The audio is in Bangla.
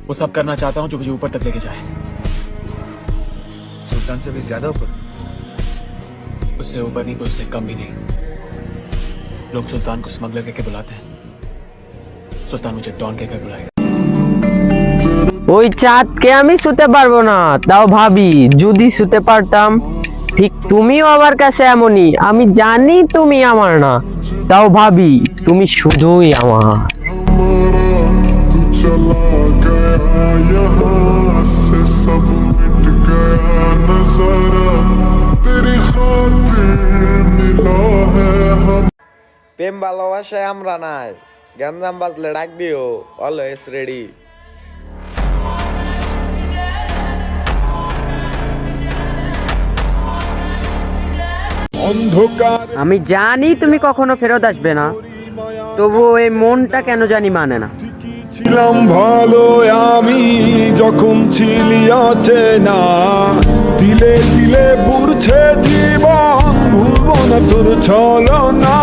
वो सब करना चाहता हूँ जो मुझे ऊपर तक लेके जाए। सुल्तान से भी ज्यादा ऊपर? उससे ऊपर नहीं तो उससे कम भी नहीं। लोग सुल्तान को स्मगलर कहके बुलाते हैं, सुल्तान मुझे डॉन कहकर बुलाएगा। ওই চাঁদকে আমি শুতে পারবো না, তাও ভাবি যদি শুতে পারতাম। ঠিক তুমিও আমার কাছে এমনই, আমি জানি তুমি আমার না, তাও ভাবি তুমি শুধুই আমার। तू चला गया यहाँ से सब मिट गया नजारा तेरी खातिर मिला है हम। প্রেম ভালোবাসায় আমরা নাই, গ্যাঞ্জাম বাজলে ডাক দিও, অলওয়েজ রেডি। অন্ধকার আমি জানি তুমি কখনো ফেরত আসবে না, তবু এই মনটা কেন জানি মানে না। ছিলাম ভালো আমি যখন ছিলি অচেনা, দিলে দিলে পুরছে জীবন ভুলবো না তোর ছলনা।